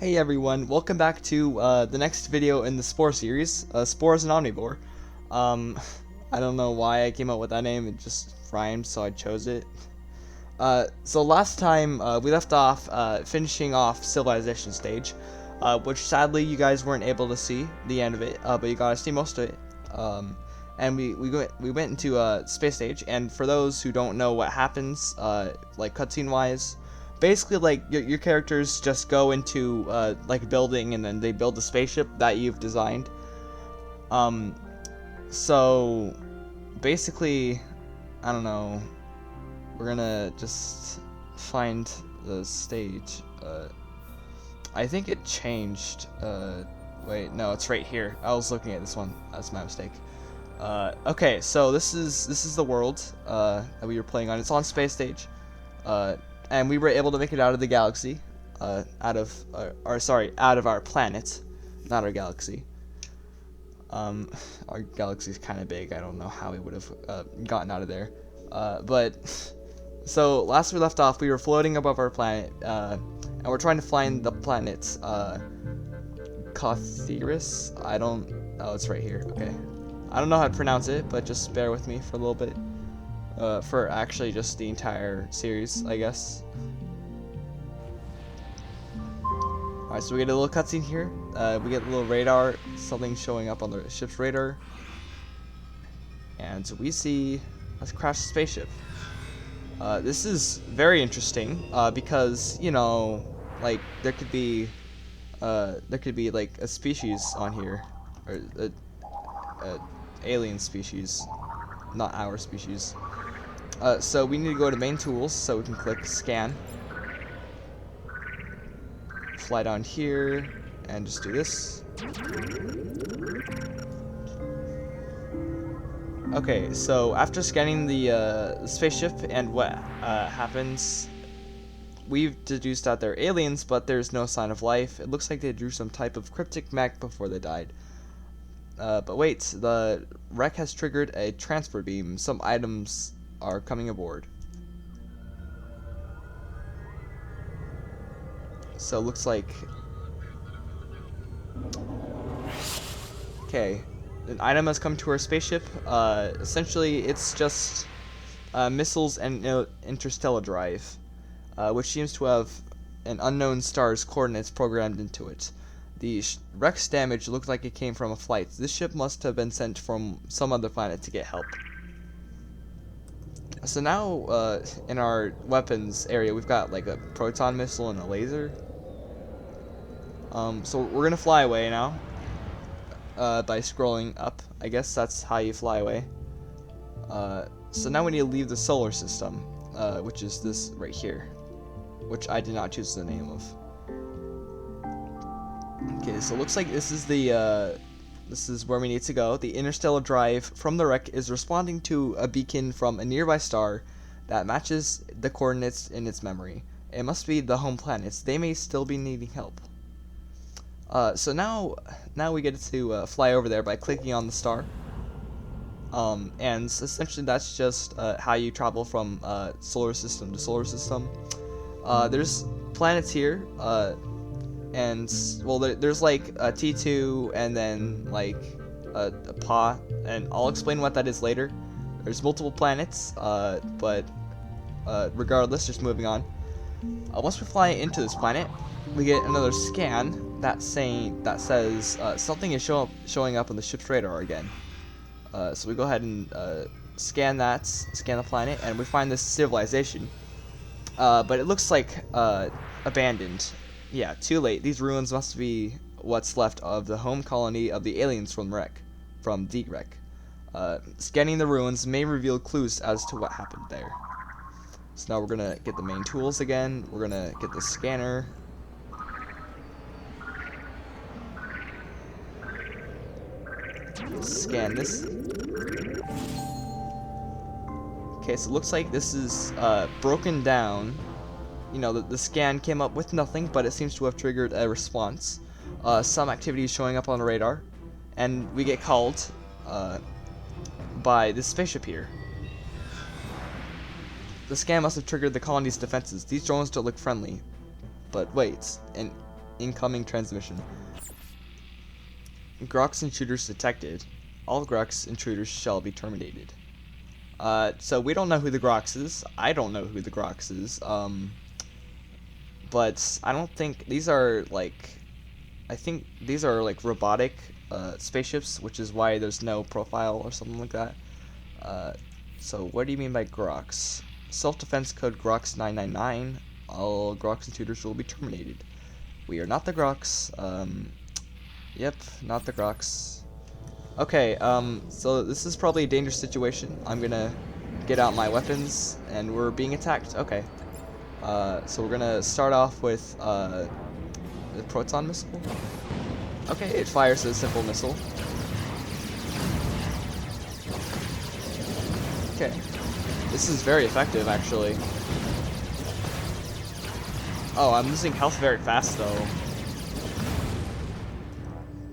Hey everyone, welcome back to the next video in the Spore series. Spore is an omnivore. Um, I don't know why I came up with that name, it just rhymed, so I chose it. So last time we left off finishing off Civilization stage, which sadly you guys weren't able to see the end of it, but you got to see most of it. And we went into space stage, and for those who don't know what happens, like cutscene wise, basically like your characters just go into like a building and then they build a spaceship that you've designed. So basically, I don't know, we're gonna just find the stage. I think it changed. Wait, no, it's right here. I was looking at this one. That's my mistake. Okay, so this is the world that we were playing on. It's on space stage. And we were able to make it out of the galaxy, out of our planet, not our galaxy. Our galaxy is kind of big. I don't know how we would have gotten out of there. But so last we left off, we were floating above our planet, and we're trying to find the planet Cotheris. Oh, it's right here. Okay, I don't know how to pronounce it, but just bear with me for a little bit. For actually just the entire series, I guess. Alright, so we get a little cutscene here. We get a little radar, something showing up on the ship's radar. And we see a crashed spaceship. This is very interesting, because, you know, like, there could be like a species on here. Or a alien species. Not our species. So we need to go to main tools, so we can click scan. Fly down here, and just do this. Okay, so after scanning the spaceship and what happens, we've deduced that they're aliens, but there's no sign of life. It looks like they drew some type of cryptic mech before they died. But wait, the wreck has triggered a transfer beam. Some items are coming aboard. So it looks like... Okay, an item has come to our spaceship. Essentially, it's just missiles and interstellar drive, which seems to have an unknown star's coordinates programmed into it. The wreck's damage looked like it came from a flight. This ship must have been sent from some other planet to get help. So now, in our weapons area, we've got like a proton missile and a laser. So we're gonna fly away now, by scrolling up. I guess that's how you fly away. So now we need to leave the solar system, which is this right here, which I did not choose the name of. Okay, so it looks like this is the, this is where we need to go. The interstellar drive from the wreck is responding to a beacon from a nearby star that matches the coordinates in its memory. It must be the home planets. They may still be needing help. So now we get to fly over there by clicking on the star. And essentially that's just how you travel from solar system to solar system. There's planets here. And well, there's like a T2 and then like a PA, and I'll explain what that is later. There's multiple planets, but regardless, just moving on. Once we fly into this planet, we get another scan that says something is showing up on the ship's radar again. So we go ahead and scan the planet, and we find this civilization. But it looks like abandoned. Yeah, too late. These ruins must be what's left of the home colony of the aliens from the wreck. Scanning the ruins may reveal clues as to what happened there. So now we're gonna get the main tools again. We're gonna get the scanner. Scan this. Okay, so it looks like this is broken down. You know, the scan came up with nothing, but it seems to have triggered a response. Some activity is showing up on the radar, and we get called by this spaceship here. The scan must have triggered the colony's defenses. These drones don't look friendly. But wait, an incoming transmission. Grox intruders detected. All Grox intruders shall be terminated. So we don't know who the Grox is. I don't know who the Grox is. But I don't think these are like. I think these are like robotic spaceships, which is why there's no profile or something like that. So what do you mean by Grox? Self-defense code Grox 999. All Grox intruders will be terminated. We are not the Grox. Yep, not the Grox. Okay, so this is probably a dangerous situation. I'm gonna get out my weapons, and we're being attacked. Okay. So we're gonna start off with, the proton missile. Okay, it fires a simple missile. Okay. This is very effective, actually. Oh, I'm losing health very fast, though.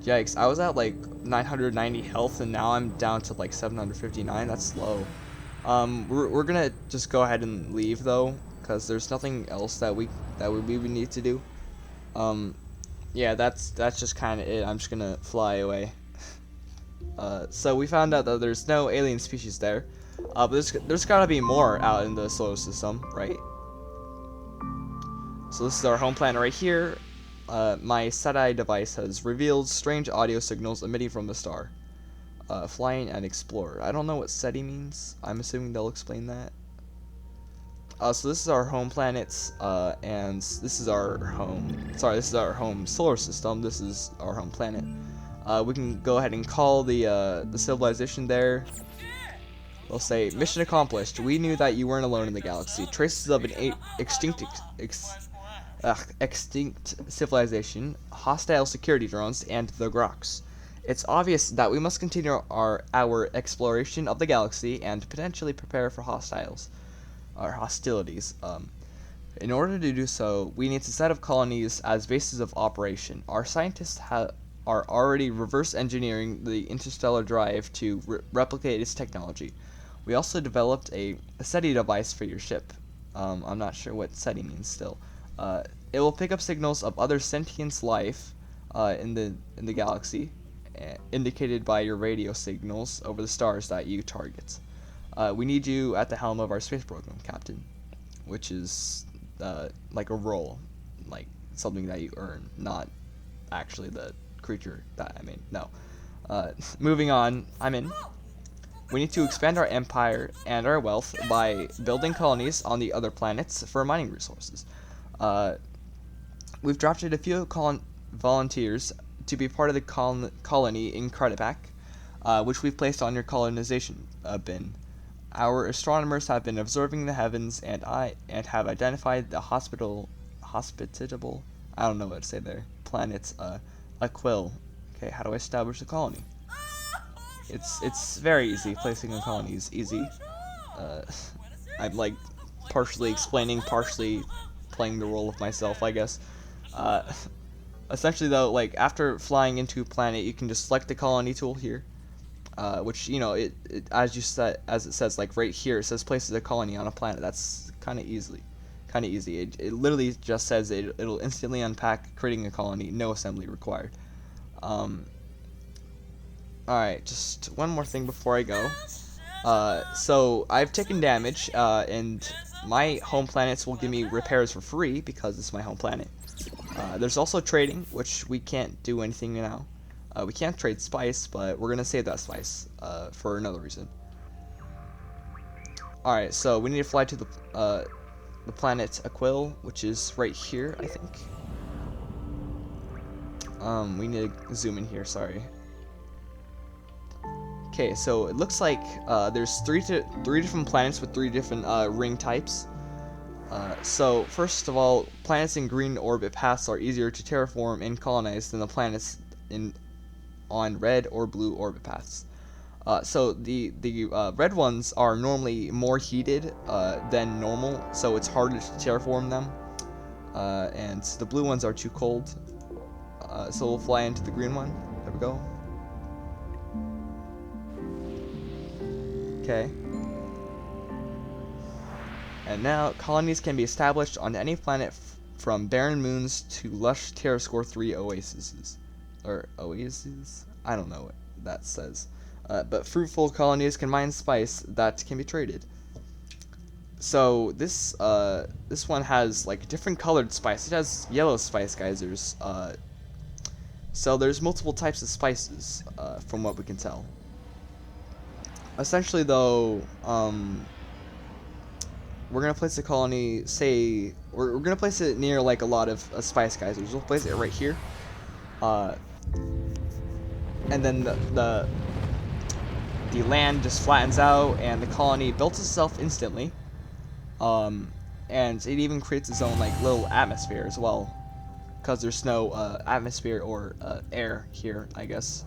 Yikes, I was at like 990 health and now I'm down to like 759. That's low. We're gonna just go ahead and leave though, because there's nothing else that we need to do. Yeah, that's just kind of it. I'm just gonna fly away. So we found out that there's no alien species there, but there's gotta be more out in the solar system, right? So this is our home planet right here. My SETI device has revealed strange audio signals emitting from the star. Flying and explore. I don't know what SETI means. I'm assuming they'll explain that. So this is our home planet, and this is our home. Sorry, this is our home solar system. This is our home planet. We can go ahead and call the civilization there. They'll say, mission accomplished. We knew that you weren't alone in the galaxy. Traces of an extinct civilization, hostile security drones, and the Grox. It's obvious that we must continue our exploration of the galaxy and potentially prepare for hostilities. In order to do so, we need a set of colonies as bases of operation. Our scientists are already reverse engineering the interstellar drive to replicate its technology. We also developed a SETI device for your ship. I'm not sure what SETI means still. It will pick up signals of other sentient life in the galaxy, indicated by your radio signals over the stars that you target. We need you at the helm of our space program, Captain, which is like a role, like something that you earn, not actually the creature that I mean. No. Moving on, I'm in. We need to expand our empire and our wealth by building colonies on the other planets for mining resources. We've drafted a few volunteers to be part of the colony in Cardipac, which we've placed on your colonization bin. Our astronomers have been observing the heavens and have identified the hospitable, I don't know what to say there, planet Aquil. Okay, how do I establish a colony? It's very easy. Placing a colony is easy. I'm like partially explaining, partially playing the role of myself, I guess. Essentially though, like after flying into a planet, you can just select the colony tool here, which it as it says like right here, it says places a colony on a planet. That's kind of easy. It literally just says it'll instantly unpack, creating a colony, no assembly required. Alright, just one more thing before I go. So I've taken damage, and my home planets will give me repairs for free because it's my home planet. There's also trading, which we can't do anything now. We can't trade spice, but we're gonna save that spice for another reason. Alright, so we need to fly to the planet Aquil, which is right here, I think. We need to zoom in here, sorry. Okay, so it looks like there's three different planets with 3 different ring types. So first of all, planets in green orbit paths are easier to terraform and colonize than the planets on red or blue orbit paths. So the red ones are normally more heated than normal, so it's harder to terraform them. And the blue ones are too cold. So we'll fly into the green one. There we go. Okay. And now colonies can be established on any planet from barren moons to lush Terrascore 3 oases. Or oases? I don't know what that says. But fruitful colonies can mine spice that can be traded. So this one has like different colored spice. It has yellow spice geysers. So there's multiple types of spices, from what we can tell. Essentially, though, we're gonna place the colony. Say we're gonna place it near like a lot of spice geysers. We'll place it right here, and then the land just flattens out, and the colony built itself instantly. And it even creates its own like little atmosphere as well, because there's no atmosphere or air here, I guess.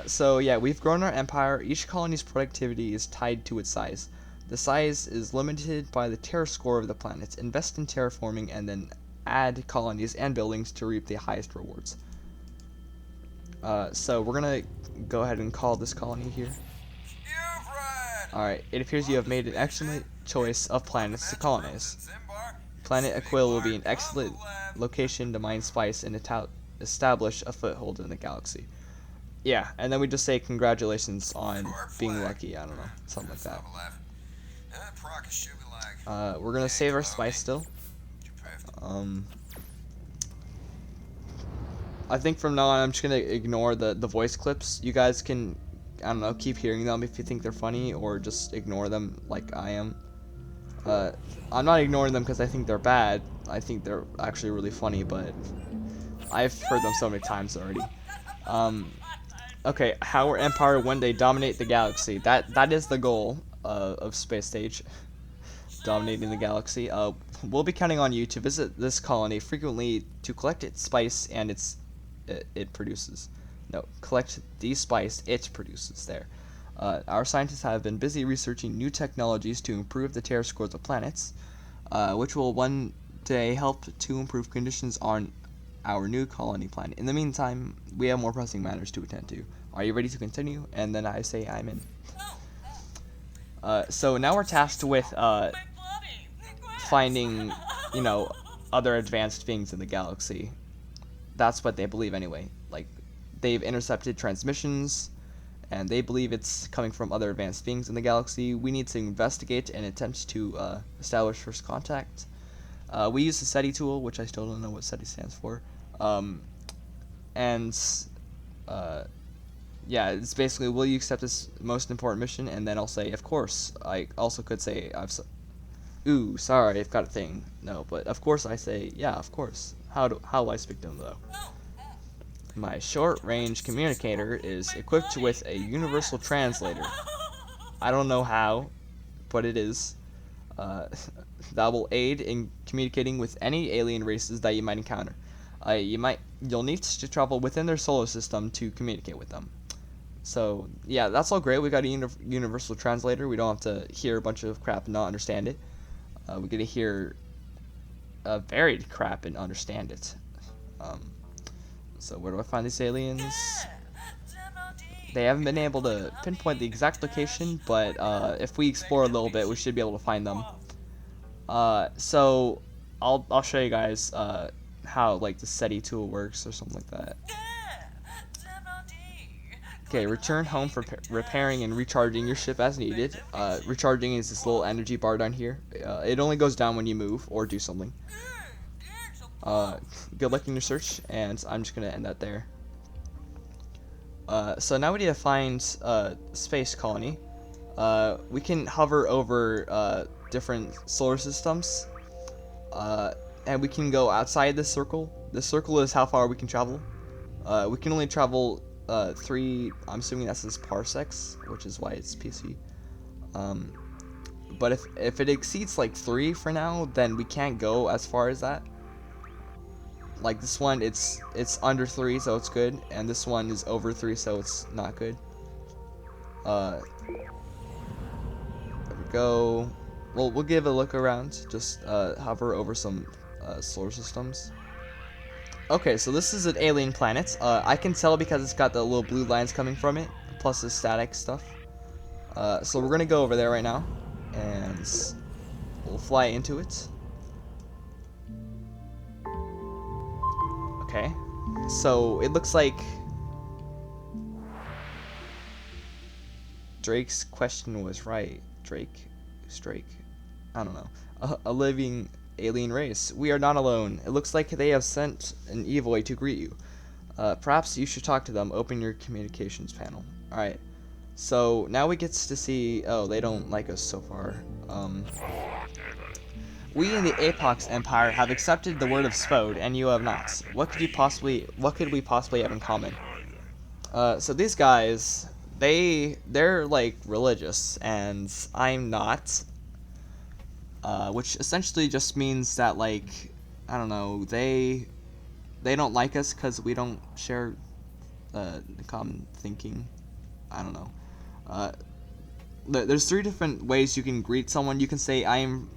So yeah, we've grown our empire. Each colony's productivity is tied to its size. The size is limited by the terra score of the planet. Invest in terraforming and then add colonies and buildings to reap the highest rewards. So we're gonna go ahead and call this colony here. Alright, it appears you have made an excellent choice of planets to colonize. Planet Aquil will be an excellent location to mine spice and establish a foothold in the galaxy. Yeah, and then we just say congratulations on being lucky, I don't know, something like that. We're gonna save our spice still. I think from now on I'm just gonna ignore the voice clips. You guys can, I don't know, keep hearing them if you think they're funny, or just ignore them like I am. I'm not ignoring them because I think they're bad. I think they're actually really funny, but I've heard them so many times already. Okay, our empire one day dominate the galaxy. That is the goal of Space Stage, dominating the galaxy. We'll be counting on you to visit this colony frequently to collect its spice and it produces. No, collect the spice it produces there. Our scientists have been busy researching new technologies to improve the terra scores of planets, which will one day help to improve conditions on our new colony planet. In the meantime, we have more pressing matters to attend to. Are you ready to continue? And then I say I'm in. So now we're tasked with finding, you know, other advanced things in the galaxy. That's what they believe anyway. Like, they've intercepted transmissions, and they believe it's coming from other advanced beings in the galaxy. We need to investigate and attempt to establish first contact. We use the SETI tool, which I still don't know what SETI stands for. Yeah, it's basically, will you accept this most important mission? And then I'll say, of course. I also could say, ooh, sorry, I've got a thing. No, but of course I say, yeah, of course. How do I speak to them, though? My short-range communicator is equipped with a universal translator. I don't know how, but it is. That will aid in communicating with any alien races that you might encounter. You'll need to travel within their solar system to communicate with them. So yeah, that's all great. We got a universal translator. We don't have to hear a bunch of crap and not understand it. We get to hear varied crap and understand it. So where do I find these aliens? They haven't been able to pinpoint the exact location, but if we explore a little bit, we should be able to find them. So I'll show you guys how like the SETI tool works or something like that. Okay, return home for repairing and recharging your ship as needed. Recharging is this little energy bar down here. It only goes down when you move or do something. Good luck in your search, and I'm just gonna end that there. So now we need to find space colony. We can hover over different solar systems, and we can go outside this circle. This circle is how far we can travel. We can only travel 3, I'm assuming that says parsecs, which is why it's PC. But if it exceeds like 3 for now, then we can't go as far as that. Like this one, it's under 3, so it's good, and this one is over 3, so it's not good. There we go. Well, we'll give a look around. Just hover over some solar systems. Okay, so this is an alien planet. I can tell because it's got the little blue lines coming from it, plus the static stuff. So we're gonna go over there right now, and we'll fly into it. Okay. So it looks like Drake's question was right. Drake? Who's Drake? I don't know. A living alien race. We are not alone. It looks like they have sent an envoy to greet you. Perhaps you should talk to them. Open your communications panel. Alright. So now we get to see. Oh, they don't like us so far. We in the Apox Empire have accepted the word of Spode, and you have not. What could we possibly have in common? So these guys, they're like religious, and I'm not. Which essentially just means that, like, I don't know, they don't like us because we don't share common thinking. I don't know. There's 3 different ways you can greet someone. You can say I am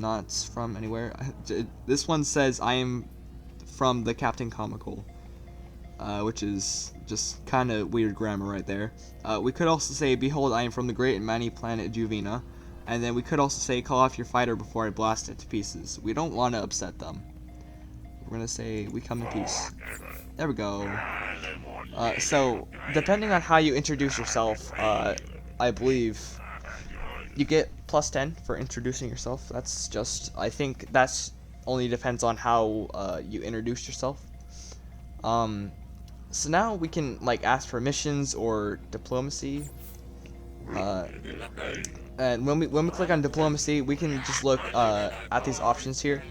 not from anywhere. This one says I am from the Captain Comical, which is just kind of weird grammar right there. We could also say, behold, I am from the great and mighty planet Juvena. And then we could also say, call off your fighter before I blast it to pieces. We don't want to upset them. We're going to say, we come in peace. There we go. So, depending on how you introduce yourself, I believe you get plus 10 for introducing yourself. That's just, I think that's only depends on how you introduce yourself. So now we can, like, ask for missions or diplomacy. And when we click on diplomacy, we can just look at these options here.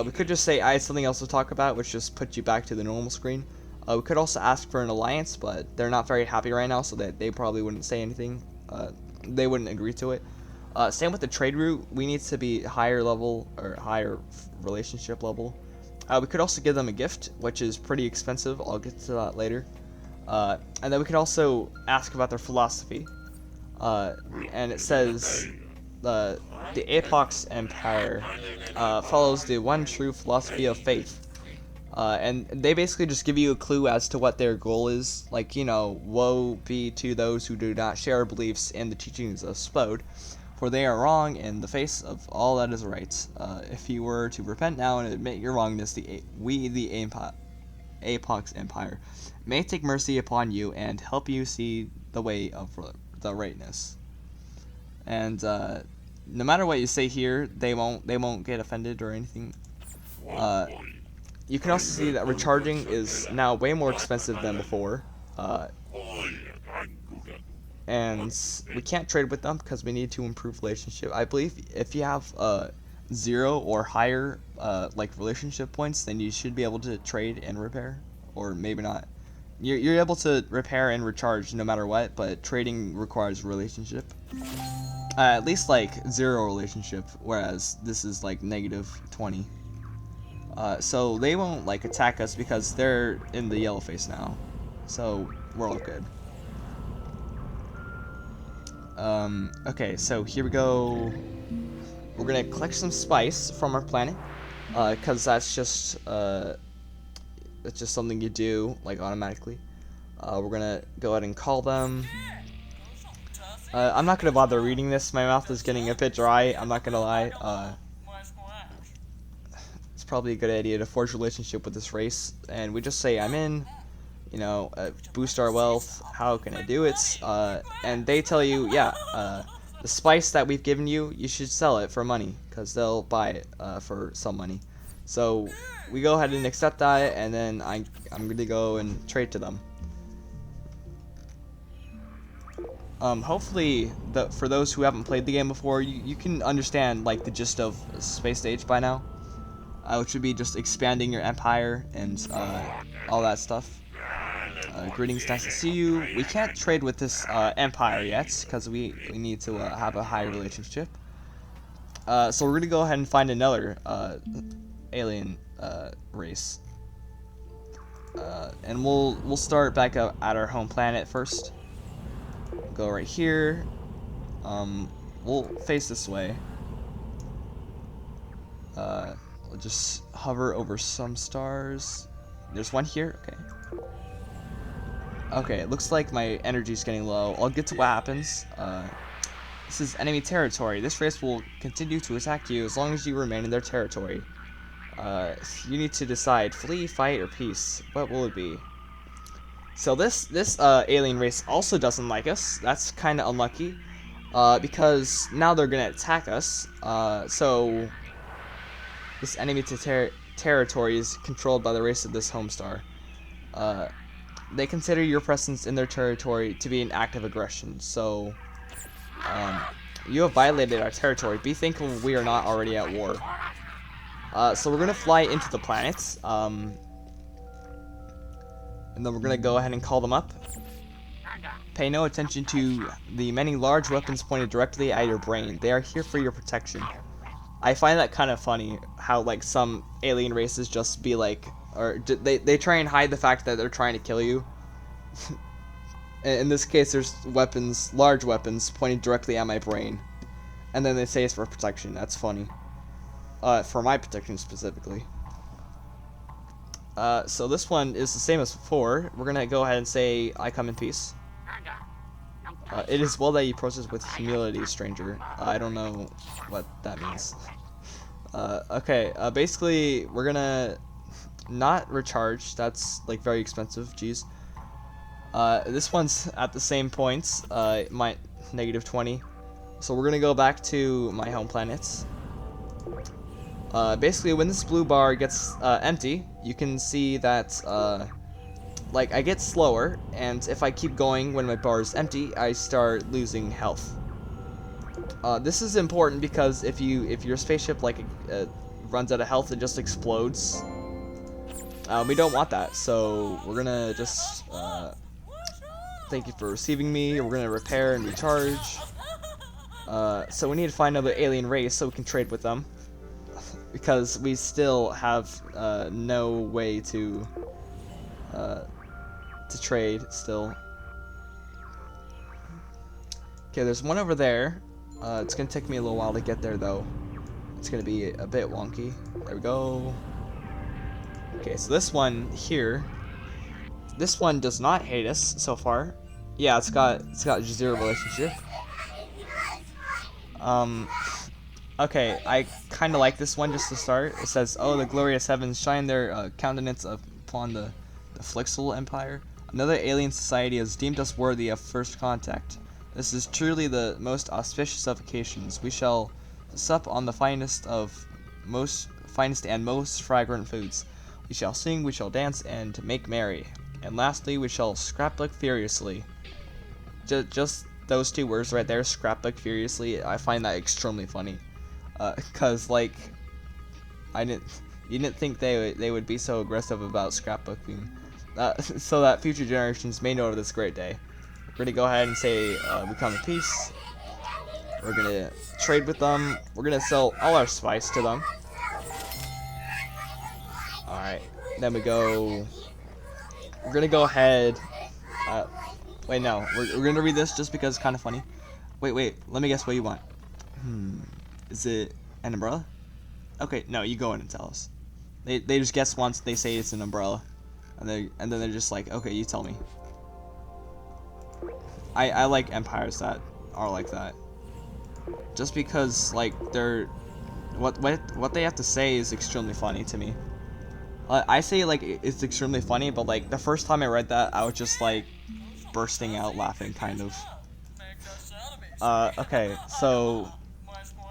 We could just say I had something else to talk about, which just puts you back to the normal screen. We could also ask for an alliance, but they're not very happy right now, so that they probably wouldn't say anything. They wouldn't agree to it. Same with the trade route. We need to be higher level or higher relationship level. We could also give them a gift, which is pretty expensive. I'll get to that later. And then we could also ask about their philosophy. And it says the Apox Empire follows the one true philosophy of faith. And they basically just give you a clue as to what their goal is. Like, you know, woe be to those who do not share beliefs in the teachings of Spode, for they are wrong in the face of all that is right. If you were to repent now and admit your wrongness, we, the Apox Empire, may take mercy upon you and help you see the way of the rightness. And no matter what you say here, they won't get offended or anything. You can also see that recharging is now way more expensive than before. And we can't trade with them because we need to improve relationship. I believe if you have 0 or higher like relationship points, then you should be able to trade and repair, or maybe not. You're able to repair and recharge no matter what, but trading requires relationship. At least like 0 relationship, whereas this is like -20. So they won't like attack us because they're in the yellow face now. So we're all good. Okay, so here we go. We're gonna collect some spice from our planet, cause that's just something you do like automatically. We're gonna go ahead and call them. I'm not gonna bother reading this. My mouth is getting a bit dry. I'm not gonna lie. It's probably a good idea to forge a relationship with this race, and we just say I'm in. You know, boost our wealth. How can I do it? And they tell you, yeah, the spice that we've given you, you should sell it for money, because they'll buy it for some money. So we go ahead and accept that, and then I'm gonna go and trade to them. Hopefully, for those who haven't played the game before, you can understand like the gist of Space Stage by now, which would be just expanding your empire and all that stuff. Greetings, nice to see you. We can't trade with this empire yet because we need to have a high relationship. So we're gonna go ahead and find another alien race, and we'll start back up at our home planet first. Go right here. We'll face this way. We'll just hover over some stars. There's one here. Okay. Okay, it looks like my energy's getting low. I'll get to what happens. This is enemy territory. This race will continue to attack you as long as you remain in their territory. You need to decide: flee, fight, or peace. What will it be? So this alien race also doesn't like us. That's kind of unlucky, because now they're gonna attack us. So this enemy territory is controlled by the race of this homestar. They consider your presence in their territory to be an act of aggression. So you have violated our territory. Be thankful we are not already at war. So we're gonna fly into the planets. And then we're gonna go ahead and call them up. Pay no attention to the many large weapons pointed directly at your brain. They are here for your protection. I find that kind of funny, how like some alien races just be like, or they try and hide the fact that they're trying to kill you. In this case, there's weapons, large weapons, pointed directly at my brain, and then they say it's for protection. That's funny. For my protection specifically. So this one is the same as before. We're gonna go ahead and say, I come in peace. It is well that you process with humility, stranger. I don't know what that means. Okay, basically, we're gonna not recharge. That's, like, very expensive, jeez. This one's at the same points, my -20. So we're gonna go back to my home planets. Basically, when this blue bar gets empty, you can see that like I get slower, and if I keep going when my bar is empty, I start losing health. This is important because if your spaceship like runs out of health, it just explodes. We don't want that, so we're gonna just thank you for receiving me. We're gonna repair and recharge. So we need to find another alien race so we can trade with them, because we still have no way to trade still. Okay, there's one over there. It's gonna take me a little while to get there though. It's gonna be a bit wonky. There we go. Okay, so this one here, this one does not hate us so far. Yeah, it's got zero relationship. Okay, I kind of like this one just to start. It says, "Oh, the glorious heavens shine their countenance upon the Flixel Empire. Another alien society has deemed us worthy of first contact. This is truly the most auspicious of occasions. We shall sup on the finest and most fragrant foods. We shall sing, we shall dance, and make merry. And lastly, we shall scrapbook furiously." Just those two words right there, scrapbook furiously. I find that extremely funny. Cause like, you didn't think they would be so aggressive about scrapbooking, so that future generations may know of this great day. We're gonna go ahead and say we come in peace. We're gonna trade with them. We're gonna sell all our spice to them. All right, then we're gonna go ahead. Wait, no, we're gonna read this just because it's kind of funny. Wait, let me guess what you want. Is it an umbrella? Okay, no, you go in and tell us. They just guess once, they say it's an umbrella, and then they're just like, okay, you tell me. I like empires that are like that, just because like they're what they have to say is extremely funny to me. I say like it's extremely funny, but like the first time I read that, I was just like bursting out laughing, kind of. Okay, so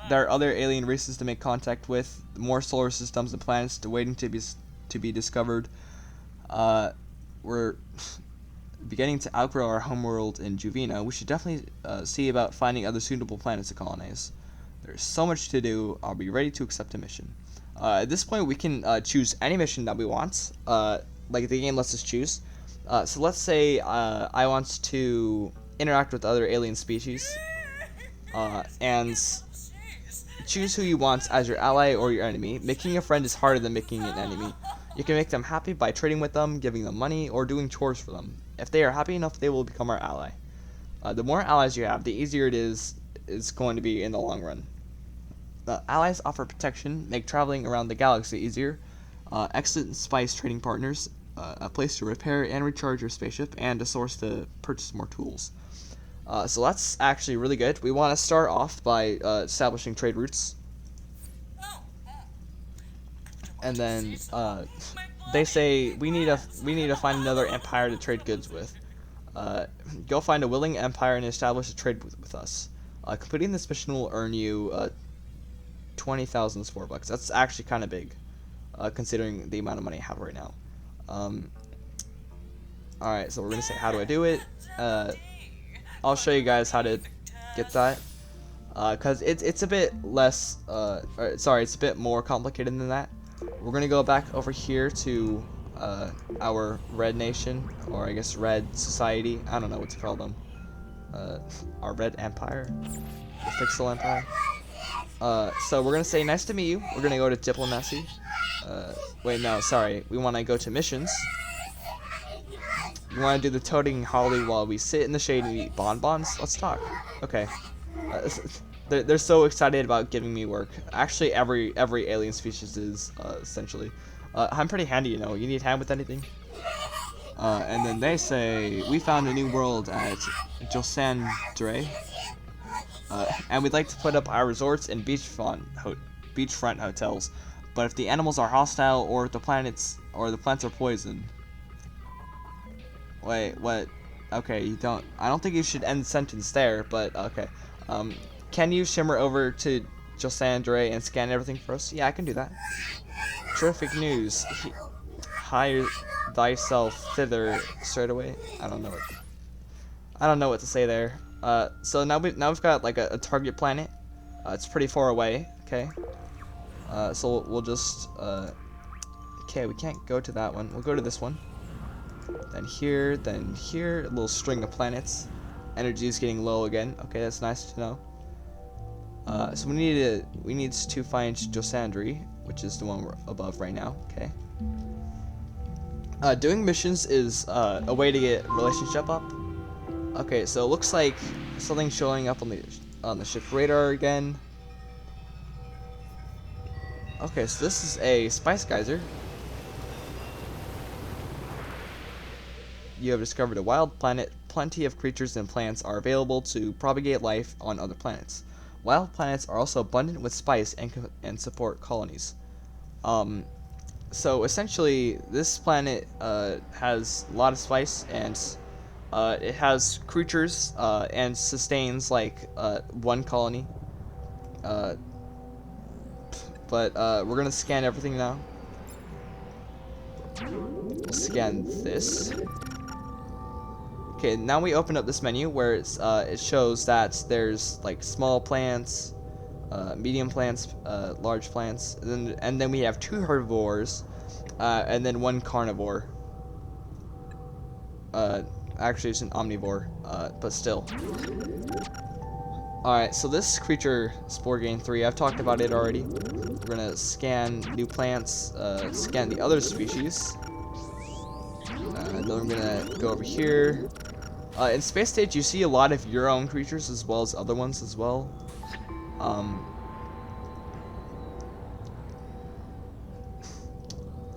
there are other alien races to make contact with, more solar systems and planets waiting to be discovered. We're beginning to outgrow our homeworld in Juvena. We should definitely see about finding other suitable planets to colonize. There's so much to do. I'll be ready to accept a mission. At this point, we can choose any mission that we want. Like the game lets us choose. So let's say I want to interact with other alien species, and choose who you want as your ally or your enemy. Making a friend is harder than making an enemy. You can make them happy by trading with them, giving them money, or doing chores for them. If they are happy enough, they will become our ally. The more allies you have, the easier it is going to be in the long run. Allies offer protection, make traveling around the galaxy easier, excellent spice trading partners, a place to repair and recharge your spaceship, and a source to purchase more tools. So that's actually really good. We want to start off by establishing trade routes. And then they say we need to find another empire to trade goods with. Go find a willing empire and establish a trade with us. Completing this mission will earn you 20,000 Spore bucks. That's actually kind of big, considering the amount of money I have right now. Alright, so we're gonna say, how do I do it? I'll show you guys how to get that. Cause it's a bit less, sorry, it's a bit more complicated than that. We're gonna go back over here to our Red Nation, or I guess Red Society. I don't know what to call them. Our Red Empire, the Pixel Empire. So we're gonna say nice to meet you. We're gonna go to diplomacy. Wait, no, sorry. We want to go to missions. You want to do the toting holly while we sit in the shade and eat bonbons? Let's talk. Okay. They're so excited about giving me work. Actually, every alien species is, essentially. I'm pretty handy, you know. You need hand with anything? And then they say, we found a new world at Josandre. And we'd like to put up our resorts and beachfront hotels. But if the animals are hostile or the plants are poisoned. Wait, what? Okay, I don't think you should end the sentence there, but okay. Can you shimmer over to Josandre and scan everything for us? Yeah, I can do that. Terrific news. Hire thyself thither straight away. I don't know what to say there. So now we've got like a target planet. It's pretty far away. Okay. So we'll just okay, we can't go to that one. We'll go to this one. Then here, a little string of planets. Energy is getting low again. Okay, that's nice to know. So we need to find Josandre, which is the one we're above right now. Okay. Doing missions is a way to get relationship up. Okay, so it looks like something's showing up on the ship radar again. Okay, so this is a spice geyser. You have discovered a wild planet. Plenty of creatures and plants are available to propagate life on other planets. Wild planets are also abundant with spice and support colonies. So essentially, this planet has a lot of spice, and it has creatures and sustains like one colony. But we're gonna scan everything now. Scan this. Okay, now we open up this menu where it shows that there's like small plants, medium plants, large plants, and then we have 2 herbivores, and then 1 carnivore. Actually, it's an omnivore, but still. Alright, so this creature, Spore Gain 3, I've talked about it already. We're gonna scan new plants, scan the other species. Then we're gonna go over here. In Space Stage, you see a lot of your own creatures as well as other ones as well.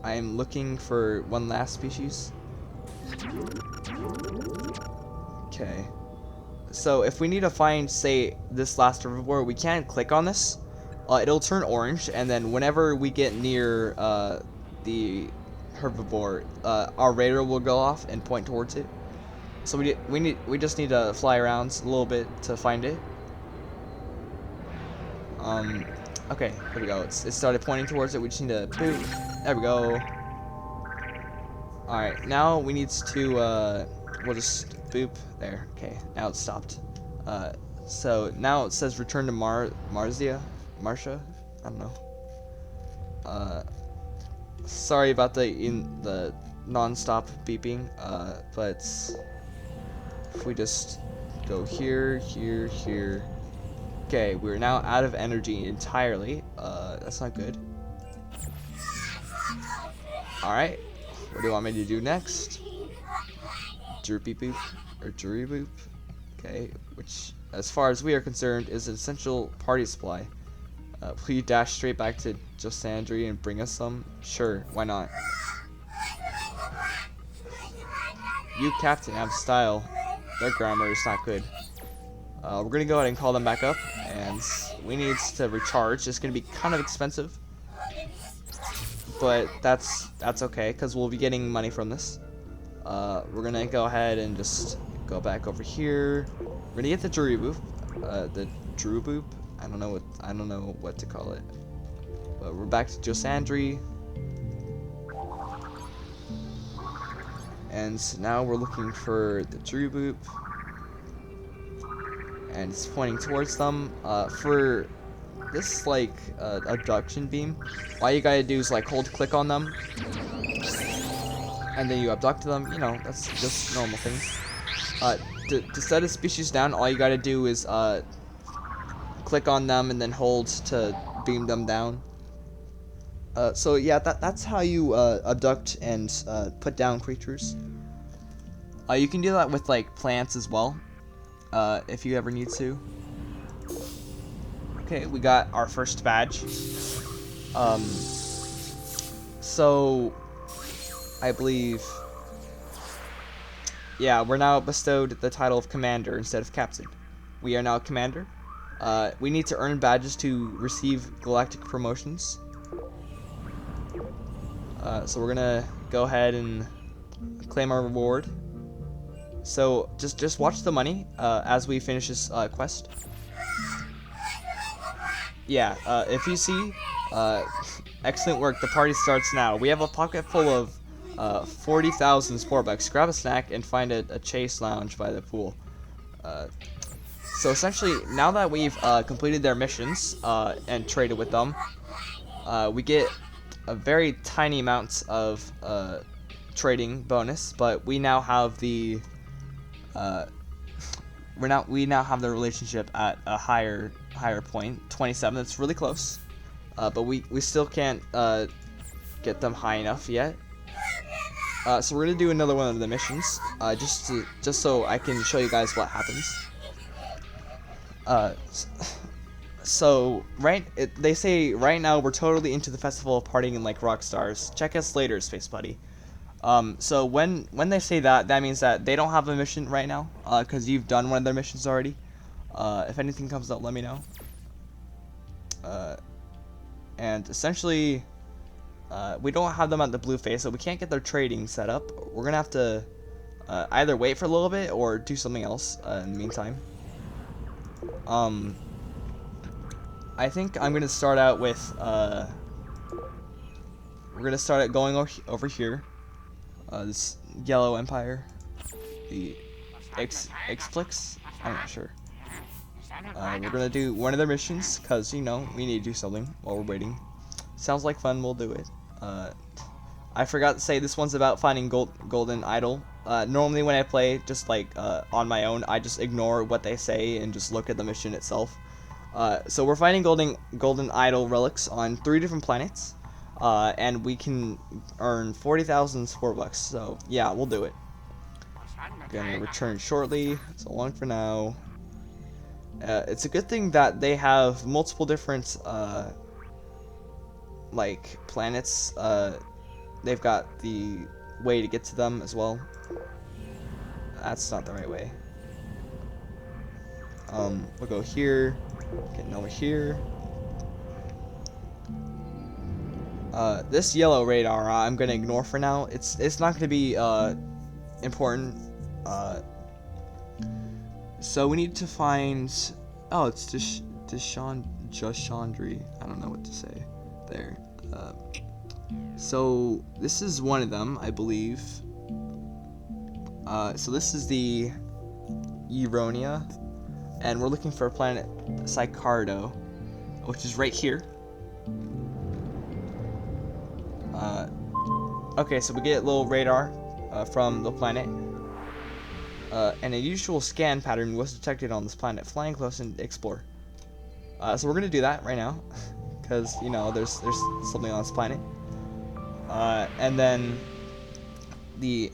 I am looking for one last species. Okay. So if we need to find, say, this last herbivore, we can click on this. It'll turn orange, and then whenever we get near the herbivore, our radar will go off and point towards it. So we just need to fly around a little bit to find it. Okay, here we go. It started pointing towards it. We just need to boop. There we go. Alright, now we need to, we'll just boop. There. Okay, now it's stopped. So now it says return to Marcia? I don't know. Sorry about the non-stop beeping, but if we just go here, here, here. Okay, we're now out of energy entirely. That's not good. Alright, what do you want me to do next? Droopy boop, or jury boop. Okay, which, as far as we are concerned, is an essential party supply. Please dash straight back to Josandre and bring us some? Sure, why not? You captain have style. Their grammar is not good. We're gonna go ahead and call them back up, and we need to recharge. It's gonna be kind of expensive, but that's okay because we'll be getting money from this. We're gonna go ahead and just go back over here. We're gonna get the Druboop. The Druboop. I don't know what to call it. But we're back to Josandry. And now we're looking for the Druboop. And it's pointing towards them. For this like abduction beam, all you gotta do is like hold click on them, and then you abduct them. You know, that's just normal things. To set a species down, all you gotta do is click on them and then hold to beam them down. So yeah, that's how you abduct and put down creatures. You can do that with like plants as well, if you ever need to. Okay, we got our first badge. So I believe, yeah, we're now bestowed the title of commander instead of captain. We are now commander. We need to earn badges to receive galactic promotions. So we're gonna go ahead and claim our reward. So just watch the money as we finish this quest. Yeah, if you see, excellent work. The party starts now. We have a pocket full of 40,000 Spore bucks. Grab a snack and find a chase lounge by the pool. So essentially, now that we've completed their missions and traded with them, we get a very tiny amount of trading bonus, but we now have the we now have the relationship at a higher point, 27. That's really close, but we still can't get them high enough yet. So we're gonna do another one of the missions, just so I can show you guys what happens. So they say right now we're totally into the festival of partying like rock stars. Check us later, Space Buddy. So when they say that, that means that they don't have a mission right now, because you've done one of their missions already. If anything comes up, let me know. And essentially, we don't have them at the blue phase, so we can't get their trading set up. We're gonna have to either wait for a little bit or do something else in the meantime. I think I'm gonna start out with we're gonna start at going over here. This yellow empire, the Xflix. I'm not sure. We're gonna do one of their missions because, you know, we need to do something while we're waiting. Sounds like fun. We'll do it. I forgot to say this one's about finding golden idol. Normally when I play just like on my own, I just ignore what they say and just look at the mission itself. So we're finding golden idol relics on 3 different planets. And we can earn 40,000 Spore bucks. So yeah, we'll do it. Gonna return shortly. So long for now. It's a good thing that they have multiple different like planets. They've got the way to get to them as well. That's not the right way. We'll go here. Getting over here. This yellow radar I'm gonna ignore for now. It's not gonna be important. So we need to find. Oh, it's Josandry. I don't know what to say there. So this is one of them, I believe. So this is the Eronia, and we're looking for a planet Sycardo, which is right here. Okay, so we get a little radar from the planet, and a usual scan pattern was detected on this planet. Flying close and explore. So we're gonna do that right now, because, you know, there's something on this planet. And then the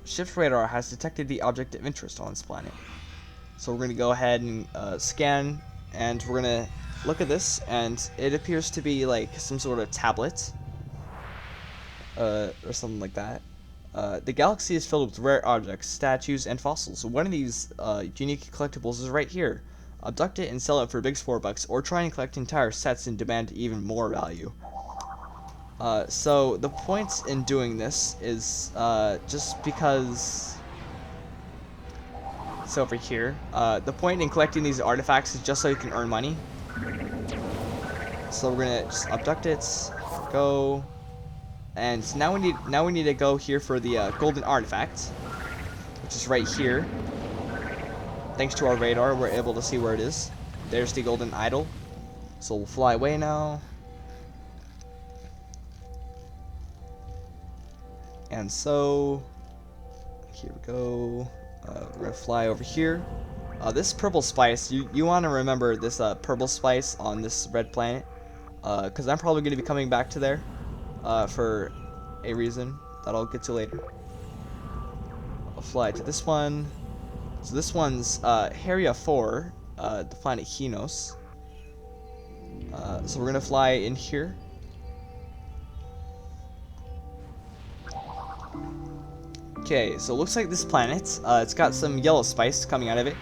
ship's radar has detected the object of interest on this planet. So we're gonna go ahead and scan, and we're gonna look at this, and it appears to be like some sort of tablet. Or something like that. The galaxy is filled with rare objects, statues, and fossils. One of these unique collectibles is right here. Abduct it and sell it for big Spore bucks, or try and collect entire sets and demand even more value. So the point in doing this is just because it's over here. The point in collecting these artifacts is just so you can earn money. So we're gonna just abduct it. Go. And so now we need to go here for the golden artifact, which is right here. Thanks to our radar, we're able to see where it is. There's the golden idol. So we'll fly away now. And so here we go. We're gonna fly over here. This purple spice, you want to remember this purple spice on this red planet, because I'm probably going to be coming back to there for a reason that I'll get to later. I'll fly to this one. So this one's Haria 4, the planet Hinos. So we're gonna fly in here. Okay, so it looks like this planet, it's got some yellow spice coming out of it.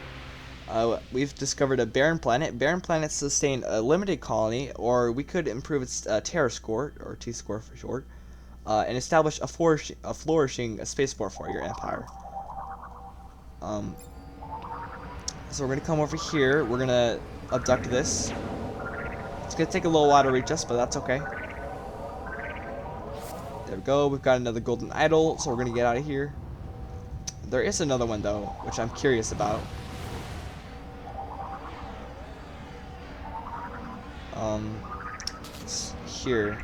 We've discovered a barren planet. Barren planets sustain a limited colony, or we could improve its terror score, or T-score for short, and establish a flourishing spaceport for your empire. So we're gonna come over here. We're gonna abduct this. It's gonna take a little while to reach us, but that's okay. There we go. We've got another golden idol, so we're gonna get out of here. There is another one though, which I'm curious about. It's here.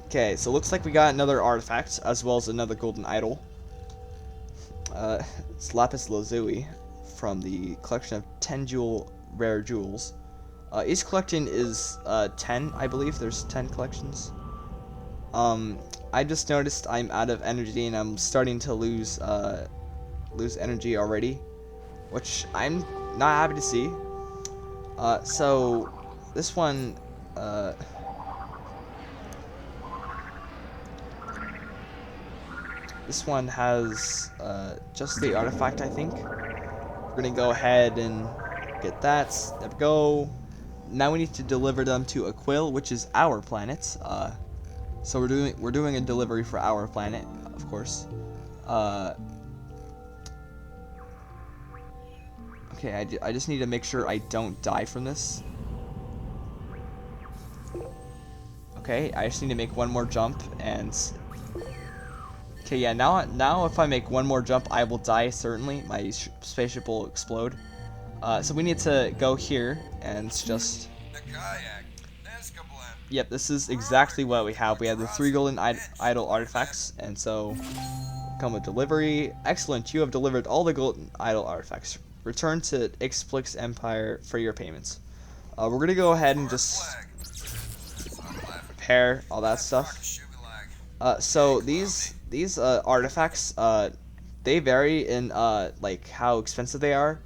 Okay, so it looks like we got another artifact, as well as another golden idol. It's Lapis Lazuli from the collection of 10 rare jewels. Each collection is 10, I believe. There's 10 collections. I just noticed I'm out of energy and I'm starting to lose energy already, which I'm not happy to see. So this one, has just the artifact, I think. We're gonna go ahead and get that. There we go. Now we need to deliver them to Aquil, which is our planet. So we're doing a delivery for our planet, of course. Okay, I just need to make sure I don't die from this. Okay, I just need to make one more jump and... Okay, yeah, now if I make one more jump, I will die, certainly. My spaceship will explode. So we need to go here, and it's just... Yep, this is exactly what we have. We have the 3 golden idol artifacts, and so... Come with delivery. Excellent, you have delivered all the golden idol artifacts. Return to Ixplix Empire for your payments. We're gonna go ahead and just... repair all that stuff. So these artifacts, they vary in like how expensive they are.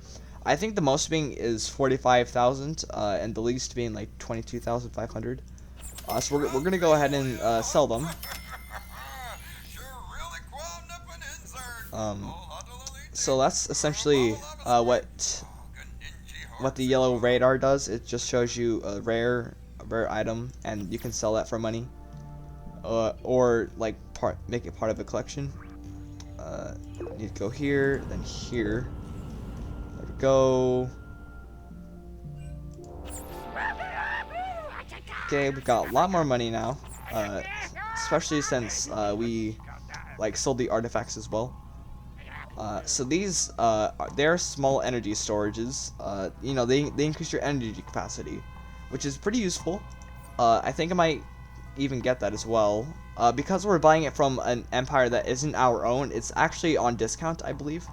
I think the most being is 45,000, and the least being like 22,500. So we're gonna go ahead and sell them. So that's essentially what the yellow radar does. It just shows you a rare item, and you can sell that for money. Or like make it part of a collection. Need to go here, then here. There we go. Okay, we've got a lot more money now, especially since we like sold the artifacts as well. So these they're small energy storages. You know, they increase your energy capacity, which is pretty useful. I think I might even get that as well. Because we're buying it from an empire that isn't our own, it's actually on discount, I believe,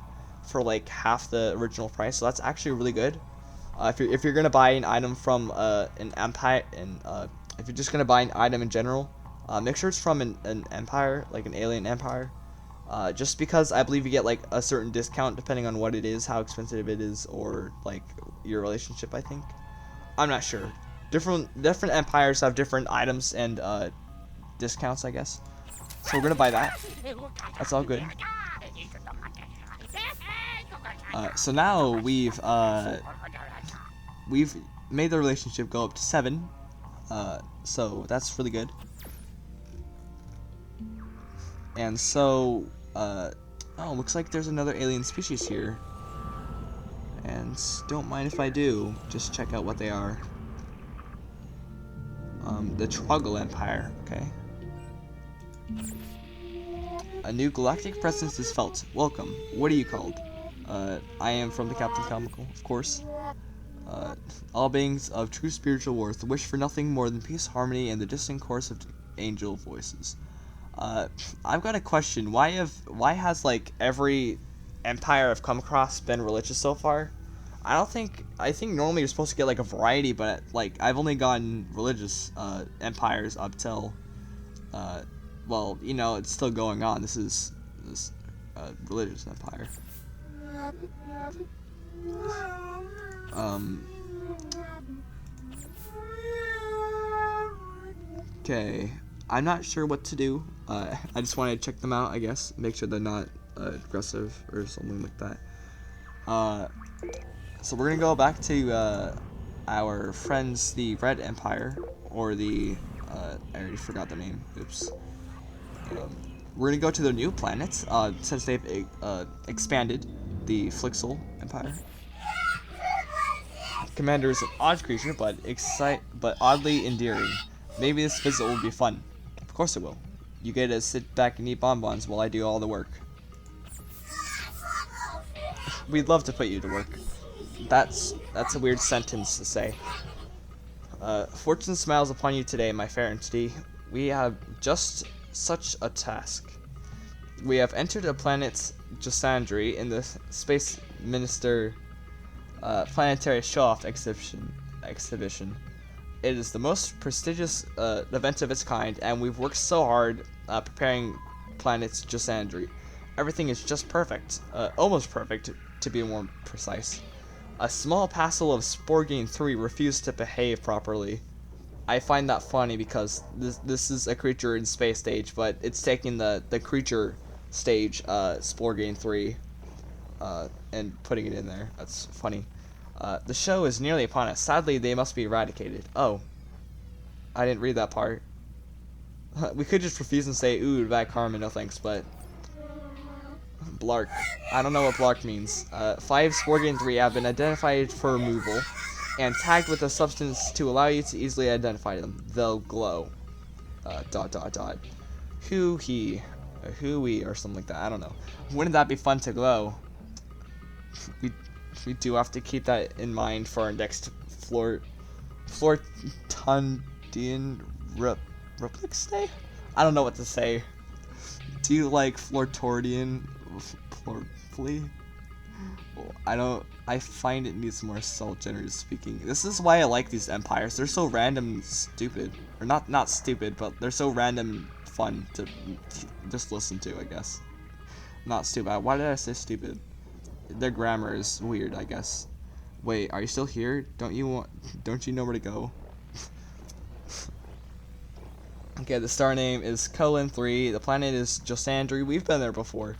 for like half the original price. So that's actually really good. If you're gonna buy an item from an empire, and if you're just gonna buy an item in general, make sure it's from an empire, like an alien empire. Just because I believe you get like a certain discount depending on what it is, how expensive it is, or like your relationship, I think. I'm not sure. Different empires have different items and discounts, I guess. So we're gonna buy that. That's all good. So now we've we've made the relationship go up to 7. So that's really good. And so, oh, looks like there's another alien species here. And don't mind if I do. Just check out what they are. The Troggle Empire. Okay. A new galactic presence is felt. Welcome. What are you called? I am from the Captain Comical, of course. All beings of true spiritual worth wish for nothing more than peace, harmony, and the distant chorus of angel voices. I've got a question. Why has like every empire I've come across been religious so far? I think normally you're supposed to get like a variety, but like I've only gotten religious empires up till well, you know, it's still going on. This is religious empire. Okay, I'm not sure what to do. I just want to check them out, I guess. Make sure they're not aggressive or something like that. So we're gonna go back to our friends, the Red Empire, or the I already forgot the name. Oops. We're gonna go to their new planet since they've expanded the Flixel Empire. Commander is an odd creature, but oddly endearing. Maybe this visit will be fun. Of course it will. You get to sit back and eat bonbons while I do all the work. We'd love to put you to work. That's a weird sentence to say. Fortune smiles upon you today, my fair entity. We have just such a task. We have entered a planet's Jusandry in the Space Minister Planetary Show-Off exhibition. It is the most prestigious event of its kind, and we've worked so hard preparing planet's Jusandry. Everything is just perfect, almost perfect to be more precise. A small parcel of Spore 3 refused to behave properly. I find that funny because this is a creature in space stage, but it's taking the creature stage, Spore 3, and putting it in there. That's funny. The show is nearly upon us. Sadly, they must be eradicated. Oh. I didn't read that part. We could just refuse and say, ooh, bad karma, no thanks, but... Blark. I don't know what Blark means. 5 Spore 3 have been identified for removal, and tagged with a substance to allow you to easily identify them. They'll glow. ... Hoo-hee. Hoo-wee, or something like that. I don't know. Wouldn't that be fun to glow? We do have to keep that in mind for our next Flortundian Replics Day? I don't know what to say. Do you like Flortordian? Florfly? I find it needs more salt, generally speaking. This is why I like these empires. They're so random and stupid. Or not stupid, but they're so random and fun to just listen to, I guess. Not stupid. Why did I say stupid? Their grammar is weird, I guess. Wait, are you still here? Don't you know where to go? Okay, the star name is Colon 3. The planet is Jusandry. We've been there before.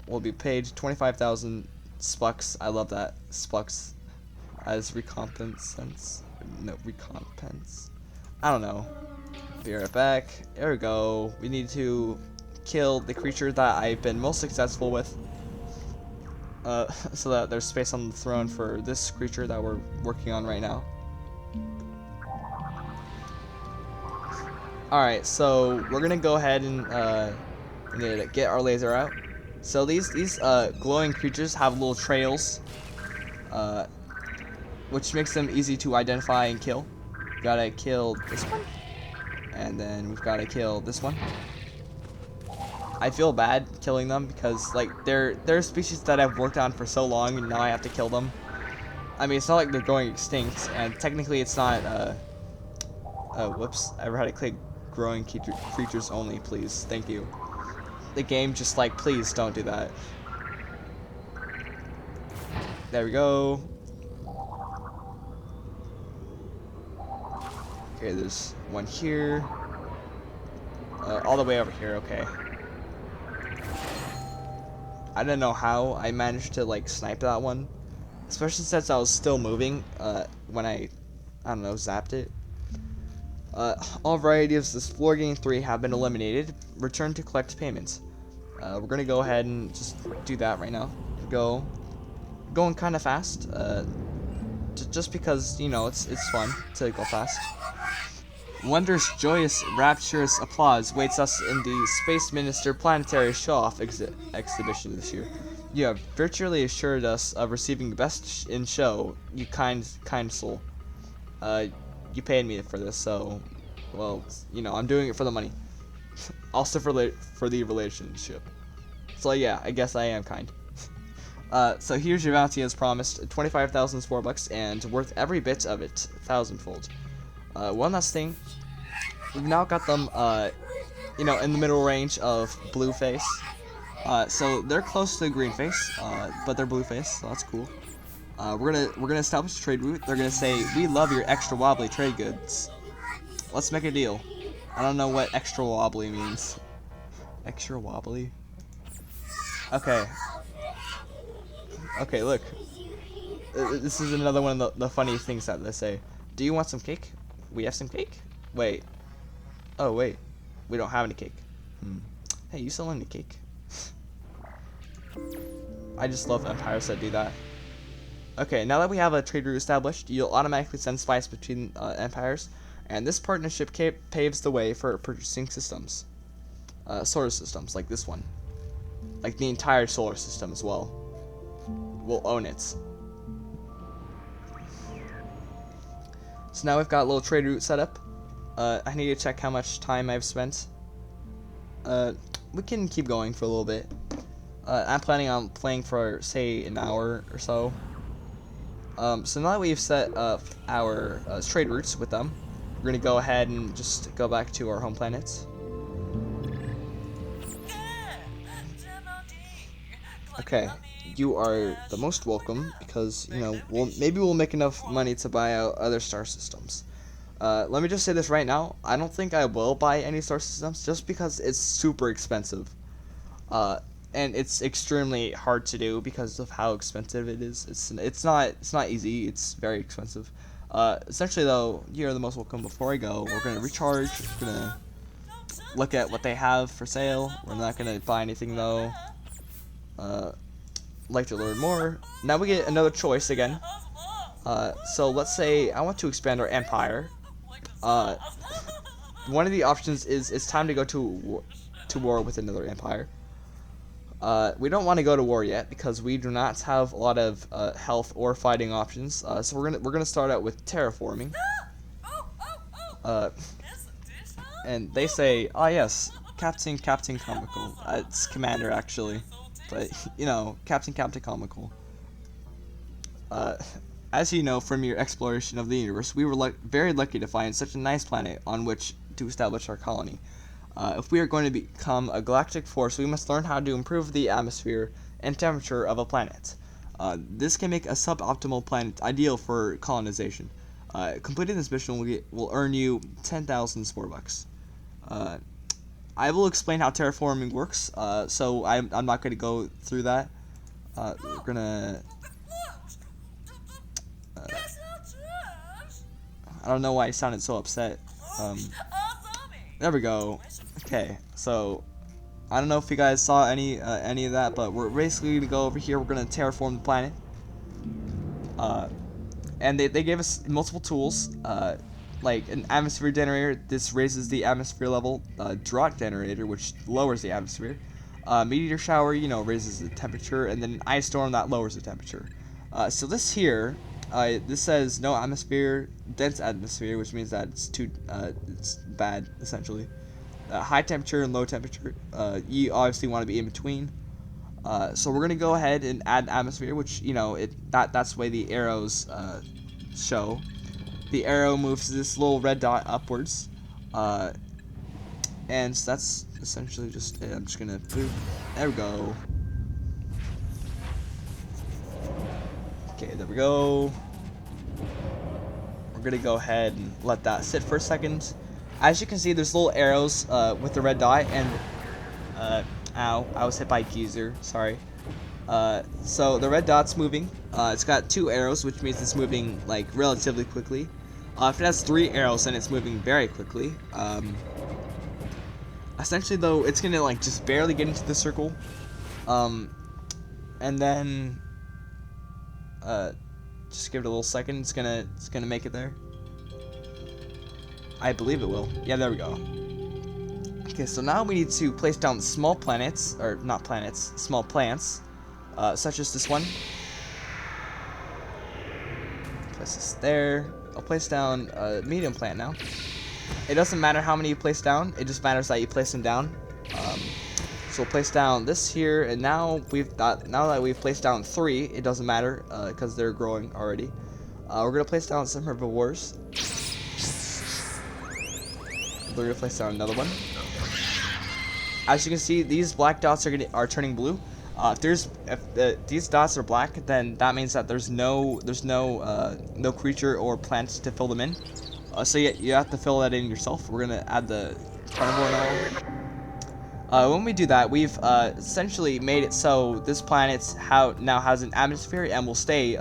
We'll be paid 25,000 spucks. I love that. Spucks. As recompense. No, recompense. I don't know. Be right back. There we go. We need to kill the creature that I've been most successful with. So that there's space on the throne for this creature that we're working on right now. Alright, so we're gonna go ahead and get our laser out. So these glowing creatures have little trails, which makes them easy to identify and kill. Gotta kill this one, and then we've gotta kill this one. I feel bad killing them because like they're species that I've worked on for so long, and now I have to kill them. I mean, it's not like they're going extinct, and technically it's not. Whoops! I ever had to click growing creatures only, please. Thank you. The game just like, please don't do that. There we go. Okay, there's one here. All the way over here. Okay. I don't know how I managed to like snipe that one. especially since I was still moving when I don't know, zapped it. All varieties of Spore Game 3 have been eliminated. Return to collect payments. We're gonna go ahead and just do that right now. Going kind of fast. Just because, you know, it's fun to go fast. Wondrous, joyous, rapturous applause waits us in the Space Minister Planetary Show-Off exhibition this year. You have virtually assured us of receiving the best in show, you kind soul. You paid me for this, so, well, you know, I'm doing it for the money. Also for the relationship. So yeah, I guess I am kind. So here's your bounty as promised, 25,000 Spore bucks, and worth every bit of it, 1,000-fold. One last thing, we've now got them, you know, in the middle range of blue face. So they're close to green face, but they're blue face, so that's cool. We're gonna establish a trade route. They're gonna say, we love your extra wobbly trade goods. Let's make a deal. I don't know what extra wobbly means. Extra wobbly? Okay. Okay, look. This is another one of the funny things that they say. Do you want some cake? We have some cake? Wait. Oh, wait. We don't have any cake. Hey, you selling any cake? I just love empires that do that. Okay, now that we have a trade route established, you'll automatically send spice between empires, and this partnership paves the way for purchasing systems. Solar systems, like this one. Like the entire solar system as well. We'll own it. So now we've got a little trade route set up. I need to check how much time I've spent. We can keep going for a little bit. I'm planning on playing for, say, an hour or so. So now that we've set up our trade routes with them, we're going to go ahead and just go back to our home planets. Okay, you are the most welcome because, you know, maybe we'll make enough money to buy out other star systems. Let me just say this right now, I don't think I will buy any star systems just because it's super expensive. And it's extremely hard to do because of how expensive it is. It's not easy. It's very expensive. Essentially, though, you're the most welcome. Before I go, we're gonna recharge. We're gonna look at what they have for sale. We're not gonna buy anything though. Like to learn more. Now we get another choice again. So let's say I want to expand our empire. One of the options is it's time to go to war with another empire. We don't want to go to war yet because we do not have a lot of health or fighting options. So we're gonna start out with terraforming. And they say, oh yes, Captain Comical. It's Commander actually, but you know, Captain Comical. As you know from your exploration of the universe, we were very lucky to find such a nice planet on which to establish our colony. If we are going to become a galactic force, we must learn how to improve the atmosphere and temperature of a planet. This can make a suboptimal planet ideal for colonization. Completing this mission will earn you 10,000 Spore bucks. I will explain how terraforming works, so I'm not going to go through that. We're gonna... I don't know why I sounded so upset. There we go. Okay, so I don't know if you guys saw any of that, but we're basically gonna go over here. We're gonna terraform the planet. And they gave us multiple tools, like an atmosphere generator. This raises the atmosphere level. Drought generator, which lowers the atmosphere. Meteor shower, you know, raises the temperature, and then an ice storm that lowers the temperature. So this here. This says no atmosphere, dense atmosphere, which means that it's bad essentially. High temperature and low temperature. You obviously want to be in between. So we're gonna go ahead and add atmosphere, which you know that's the way the arrows show. The arrow moves this little red dot upwards, and that's essentially just it. I'm just gonna boop. There we go. Okay, there we go. We're gonna go ahead and let that sit for a second. As you can see, there's little arrows with the red dot, and ow, I was hit by a geezer. Sorry. So the red dot's moving. It's got 2 arrows, which means it's moving like relatively quickly. If it has 3 arrows, then it's moving very quickly. Essentially, though, it's gonna like just barely get into the circle, and then just give it a little second. It's gonna make it there. I believe it will. Yeah, there we go. Okay, so now we need to place down small planets, or not planets, small plants, such as this one. Place this there. I'll place down a medium plant now. It doesn't matter how many you place down, it just matters that you place them down. So we'll place down this here, and now that we've placed down 3, it doesn't matter because they're growing already. We're gonna place down some herbivores. We're gonna place down another one. As you can see, these black dots are turning blue. If these dots are black, then that means that there's no creature or plant to fill them in. So you have to fill that in yourself. We're gonna add the carnivore now. When we do that, we've essentially made it so this planet now has an atmosphere and will stay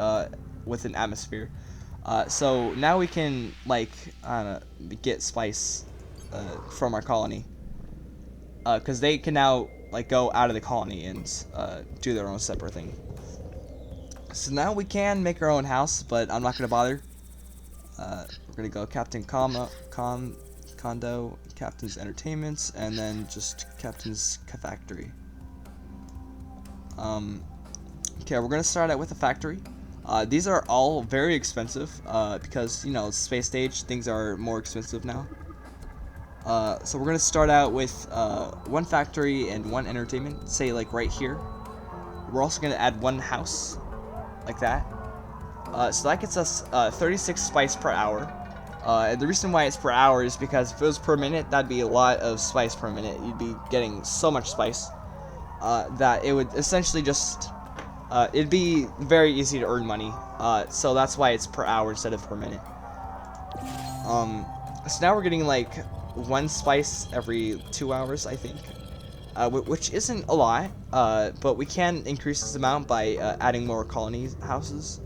with an atmosphere. So now we can like I don't know, get spice from our colony, because they can now like go out of the colony and do their own separate thing. So now we can make our own house, but I'm not gonna bother. We're gonna go Captain Condo, Captain's Entertainments, and then just Captain's Factory. Okay, we're gonna start out with a factory. These are all very expensive because you know space stage things are more expensive now. So we're gonna start out with 1 factory and 1 entertainment, say like right here. We're also gonna add 1 house, like that. So that gets us 36 spice per hour. And the reason why it's per hour is because if it was per minute, that'd be a lot of spice per minute. You'd be getting so much spice that it would essentially just it'd be very easy to earn money. So that's why it's per hour instead of per minute. So now we're getting like 1 spice every 2 hours, I think, which isn't a lot, but we can increase this amount by adding more colony houses,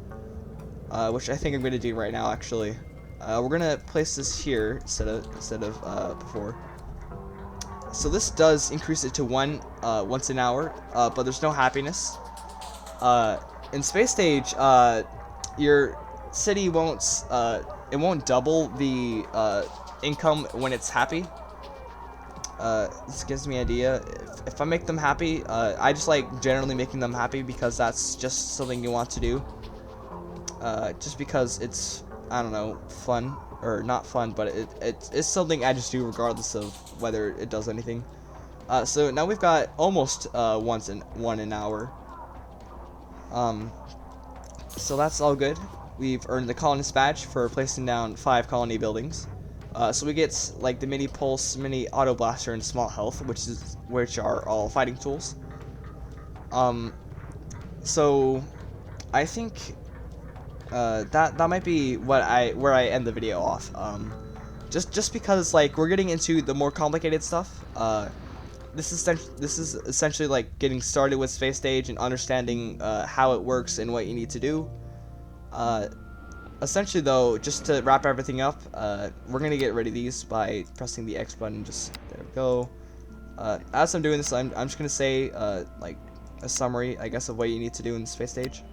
which I think I'm gonna do right now. Actually, we're gonna place this here instead of before. So this does increase it to 1 once an hour, but there's no happiness. In space stage, your city won't double the income when it's happy. This gives me an idea. If I make them happy, I just like generally making them happy because that's just something you want to do. Just because it's, I don't know, fun or not fun, but it's something I just do regardless of whether it does anything. So now we've got almost 1 an hour. So that's all good. We've earned the colonist badge for placing down 5 colony buildings. So we get like the mini pulse, mini auto blaster, and small health, which are all fighting tools. So I think that might be where I end the video off. Just because like we're getting into the more complicated stuff. This is essentially like getting started with space stage and understanding how it works and what you need to do. Essentially though, just to wrap everything up, we're gonna get rid of these by pressing the X button. Just there we go. As I'm doing this, I'm just gonna say like a summary, I guess, of what you need to do in space stage.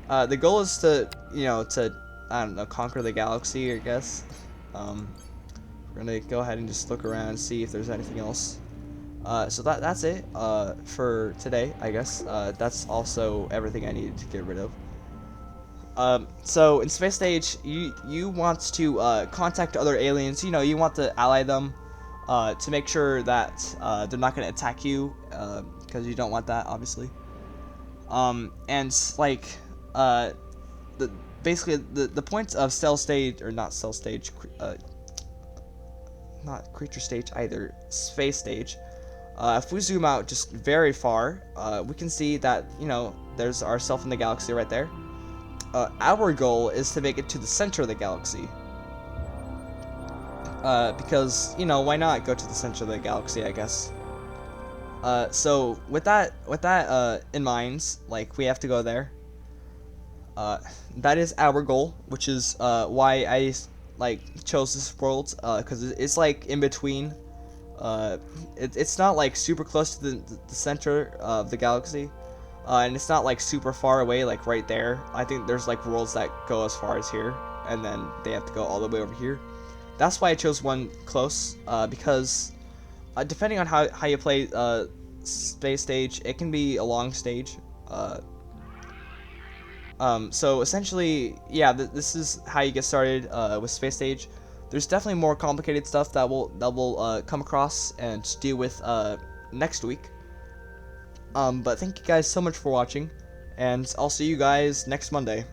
The goal is to I don't know, conquer the galaxy, I guess. We're gonna go ahead and just look around and see if there's anything else. So that's it for today, I guess. That's also everything I needed to get rid of. So in space stage, you want to contact other aliens. You know, you want to ally them to make sure that they're not going to attack you, because you don't want that, obviously. And like basically the point of cell stage, or not cell stage, not creature stage either, space stage. If we zoom out just very far, we can see that, you know, there's ourself in the galaxy right there. Our goal is to make it to the center of the galaxy. Because, you know, why not go to the center of the galaxy, I guess. So with that in mind, like we have to go there. Uh, that is our goal, which is why I like chose this world, because it's like in between. Uh, it's not like super close to the center of the galaxy, and it's not like super far away, like right there. I think there's like worlds that go as far as here, and then they have to go all the way over here. That's why I chose one close, because depending on how you play space stage, it can be a long stage. So essentially, yeah, this is how you get started with space stage. There's definitely more complicated stuff that will come across and deal with next week. But thank you guys so much for watching, and I'll see you guys next Monday.